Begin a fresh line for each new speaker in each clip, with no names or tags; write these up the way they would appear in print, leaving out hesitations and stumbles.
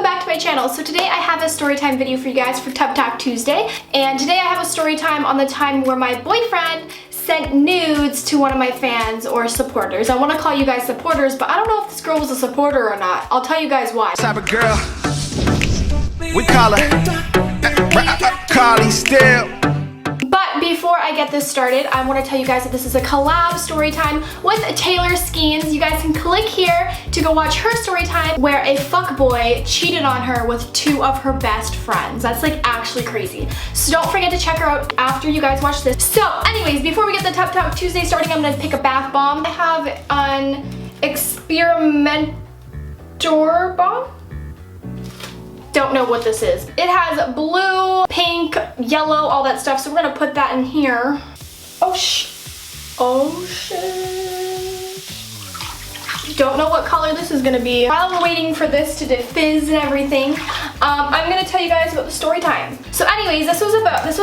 back to my channel. So today I have a story time video for you guys for Tub Talk Tuesday, and today I have a story time on the time where my boyfriend sent nudes to one of my fans or supporters. I want to call you guys supporters, but I don't know if this girl was a supporter or not. I'll tell you guys why.
Type of girl, we call her Karleesteel.
But before I get this started, I want to tell you guys that this is a collab story time with Taylor Skeens. You guys can click here to go watch her story time where a fuckboy cheated on her with two of her best friends. That's like actually crazy. So don't forget to check her out after you guys watch this. So anyways, before we get the Tub Talk Tuesday starting, I'm going to pick a bath bomb. I have an Experimentor bomb. Don't know what this is. It has blue, pink, yellow, all that stuff, so we're gonna put that in here. Oh shit. Don't know what color this is gonna be. While we're waiting for this to defizz and everything, I'm gonna tell you guys about the story time. So anyways, this was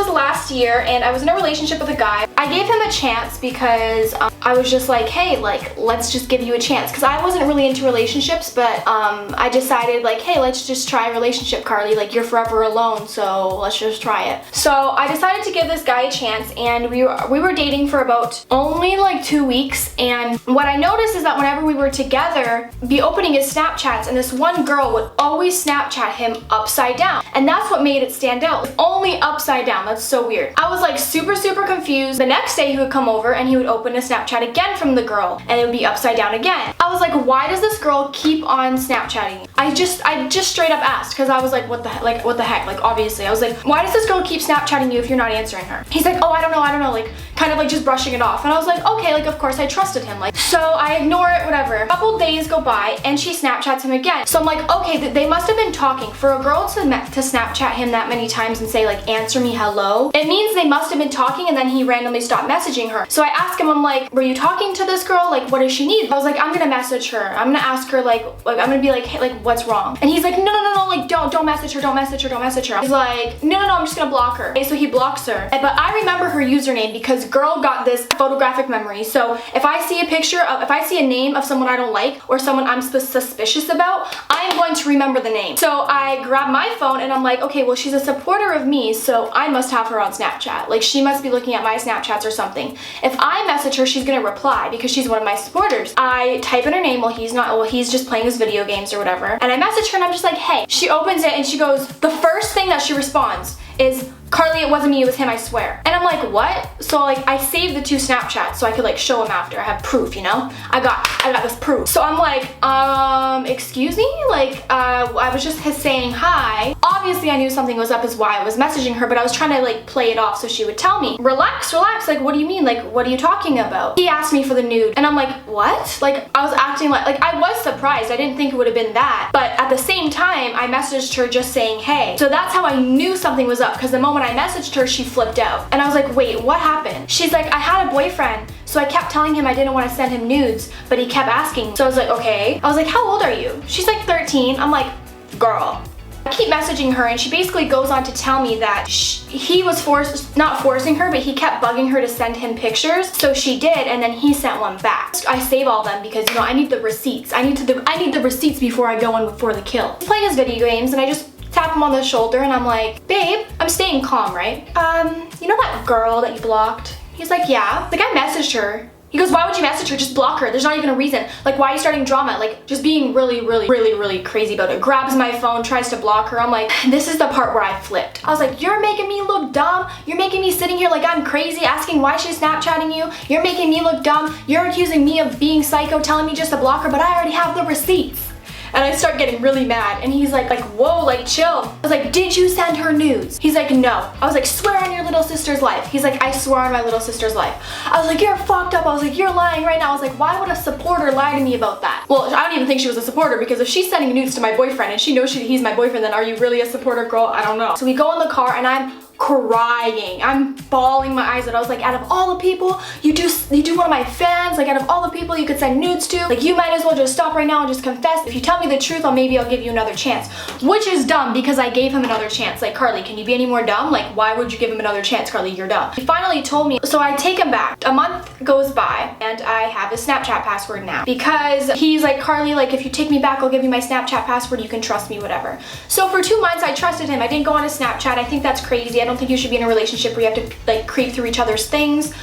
last year, and I was in a relationship with a guy. I gave him a chance because I was just like, hey, like, let's just give you a chance. Because I wasn't really into relationships, but I decided like, hey, let's just try a relationship, Karlee. Like, you're forever alone, so let's just try it. So I decided to give this guy a chance, and we were dating for about only like 2 weeks. And what I noticed is that whenever we were together, be opening his Snapchats, and this one girl would always Snapchat him upside down. And that's what made it stand out. Only upside down. That's so weird. I was like super confused. The next day he would come over and he would open a Snapchat again from the girl, and it would be upside down again. I was like, why does this girl keep on Snapchatting? I just straight up asked, because I was like, what the heck? Like, obviously. I was like, why does this girl keep Snapchatting you if you're not answering her? He's like, oh, I don't know, like, kind of like just brushing it off. And I was like, okay, like, of course I trusted him. Like, so I ignore it, whatever. A couple days go by and she Snapchats him again. So I'm like, okay, they must have been talking. For a girl to Snapchat him that many times and say like, answer me hello, it means they must have been talking, and then he randomly stopped messaging her. So I asked him, I'm like, were you talking to this girl? Like, what does she need? I was like, I'm gonna message her. I'm gonna ask her like I'm gonna be like, hey, like, what's wrong? And he's like, no, like, don't message her, don't message her. He's like, no, I'm just gonna block her. Okay, so he blocks her. But I remember her username because girl got this photographic memory. So if I see a name of someone I don't like or someone I'm suspicious about, I'm going to remember the name. So I grab my phone and I'm like, okay, well, she's a supporter of me, so I must have her on Snapchat. Like, she must be looking at my Snapchats or something. If I message her, she's gonna reply because she's one of my supporters. I type in her name while he's just playing his video games or whatever, and I message her and I'm just like, hey. She opens it and she goes, the first thing that she responds is, Karlee, it wasn't me, it was him, I swear. And I'm like, what? So like, I saved the two Snapchats so I could like show him after. I have proof, you know? I got this proof. So I'm like, excuse me? Like, I was just saying hi. Obviously I knew something was up is why I was messaging her, but I was trying to like play it off so she would tell me. Relax, like, what do you mean? Like, what are you talking about? He asked me for the nude, and I'm like, what? Like, I was acting like I was surprised. I didn't think it would have been that. But at the same time, I messaged her just saying hey. So that's how I knew something was up, because the moment I messaged her, she flipped out. And I was like, wait, what happened? She's like, I had a boyfriend, so I kept telling him I didn't want to send him nudes, but he kept asking. So I was like, okay. I was like, how old are you? She's like 13. I'm like, girl. I keep messaging her, and she basically goes on to tell me that he was not forcing her, but he kept bugging her to send him pictures. So she did, and then he sent one back. I save all them because, you know, I need the receipts. I need the receipts before I go in for the kill. He's playing his video games, and I just tap him on the shoulder and I'm like, babe, I'm staying calm, right? You know that girl that you blocked? He's like, yeah. Like, I messaged her. He goes, why would you message her? Just block her. There's not even a reason. Like, why are you starting drama? Like, just being really crazy about it. Grabs my phone, tries to block her. I'm like, this is the part where I flipped. I was like, you're making me look dumb. You're making me sitting here like I'm crazy, asking why she's Snapchatting you. You're making me look dumb. You're accusing me of being psycho, telling me just to block her, but I already have the receipts. And I start getting really mad, and he's like, whoa, like, chill. I was like, did you send her nudes? He's like, no. I was like, swear on your little sister's life. He's like, I swear on my little sister's life. I was like, you're fucked up. I was like, you're lying right now. I was like, why would a supporter lie to me about that? Well, I don't even think she was a supporter, because if she's sending nudes to my boyfriend and she knows he's my boyfriend, then are you really a supporter, girl? I don't know. So we go in the car, and I'm crying. I'm bawling my eyes out. I was like, out of all the people you do one of my fans, like out of all the people you could send nudes to, like you might as well just stop right now and just confess. If you tell me the truth, maybe I'll give you another chance. Which is dumb because I gave him another chance. Like, Karlee, can you be any more dumb? Like, why would you give him another chance, Karlee? You're dumb. He finally told me, so I take him back. A month goes by and I have his Snapchat password now because he's like, Karlee, like if you take me back, I'll give you my Snapchat password. You can trust me, whatever. So for 2 months, I trusted him. I didn't go on his Snapchat. I think that's crazy. I don't think you should be in a relationship where you have to like creep through each other's things,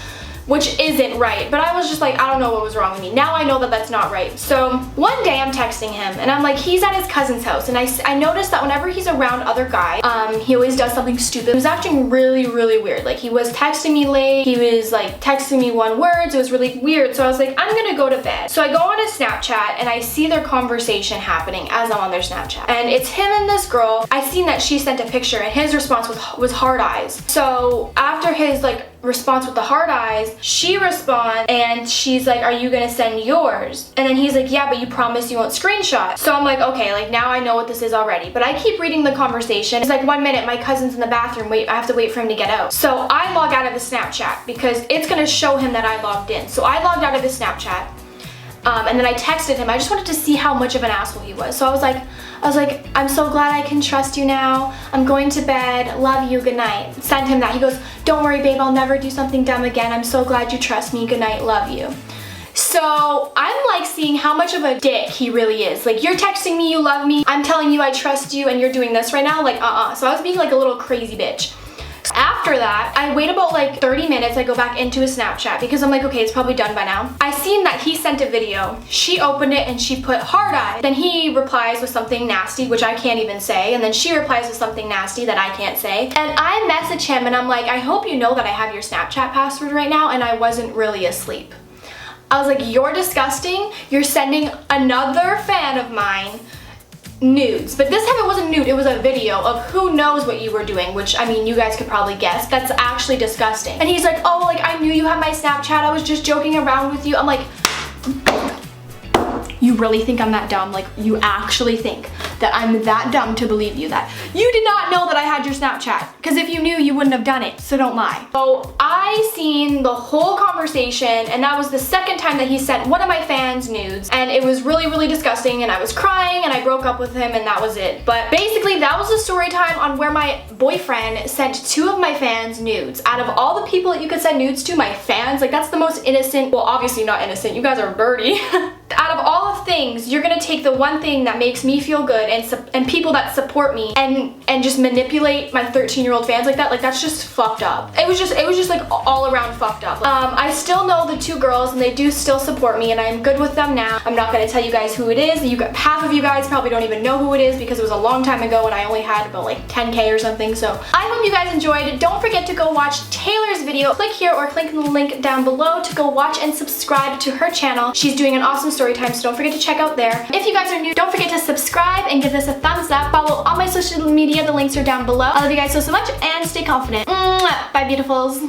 which isn't right. But I was just like, I don't know what was wrong with me. Now I know that that's not right. So one day I'm texting him and I'm like, he's at his cousin's house, and I noticed that whenever he's around other guys, he always does something stupid. He was acting really, really weird. Like he was texting me late. He was like texting me one words. It was really weird. So I was like, I'm gonna go to bed. So I go on his Snapchat and I see their conversation happening as I'm on their Snapchat. And it's him and this girl. I seen that she sent a picture and his response was heart eyes. So after his like response with the heart eyes, she responds and she's like, are you gonna send yours? And then he's like, yeah, but you promise you won't screenshot. So I'm like, okay, like now I know what this is already. But I keep reading the conversation. It's like, 1 minute, my cousin's in the bathroom. Wait, I have to wait for him to get out. So I log out of the Snapchat because it's gonna show him that I logged in. So I logged out of the Snapchat. And then I texted him. I just wanted to see how much of an asshole he was. So I was like, I'm so glad I can trust you now. I'm going to bed. Love you. Good night. Send him that. He goes, don't worry, babe. I'll never do something dumb again. I'm so glad you trust me. Good night. Love you. So I'm like seeing how much of a dick he really is. Like, you're texting me, you love me. I'm telling you I trust you, and you're doing this right now. Like, So I was being like a little crazy bitch. After that, I wait about like 30 minutes. I go back into his Snapchat because I'm like, okay, it's probably done by now. I seen that he sent a video. She opened it and she put heart eyes. Then he replies with something nasty, which I can't even say. And then she replies with something nasty that I can't say. And I message him and I'm like, I hope you know that I have your Snapchat password right now and I wasn't really asleep. I was like, you're disgusting. You're sending another fan of mine nudes. But this time it wasn't nude, it was a video of who knows what you were doing, which, I mean, you guys could probably guess. That's actually disgusting. And he's like, oh, like, I knew you had my Snapchat. I was just joking around with you. I'm like, you really think I'm that dumb? Like, you actually think that I'm that dumb to believe you that you did not know that I had your Snapchat? Because if you knew, you wouldn't have done it, so don't lie. So I seen the whole conversation, and that was the second time that he sent one of my fans nudes, and it was really, really disgusting, and I was crying, and I broke up with him, and that was it. But basically, that was the story time on where my boyfriend sent 2 of my fans nudes. Out of all the people that you could send nudes to, my fans, like, that's the most innocent, well, obviously not innocent, you guys are dirty. Out of all of things, you're gonna take the one thing that makes me feel good and people that support me and just manipulate my 13-year-old fans like that. Like, that's just fucked up. It was just like all around fucked up. I still know the 2 girls and they do still support me and I'm good with them now. I'm not gonna tell you guys who it is. Half of you guys probably don't even know who it is because it was a long time ago and I only had about like 10K or something. So I hope you guys enjoyed. Don't forget to go watch Taylor's video. Click here or click the link down below to go watch and subscribe to her channel. She's doing an awesome story time, so don't forget to check out there. If you guys are new, don't forget to subscribe and give this a thumbs up. Follow all my social media. The links are down below. I love you guys so much and stay confident. Mwah! Bye, beautifuls.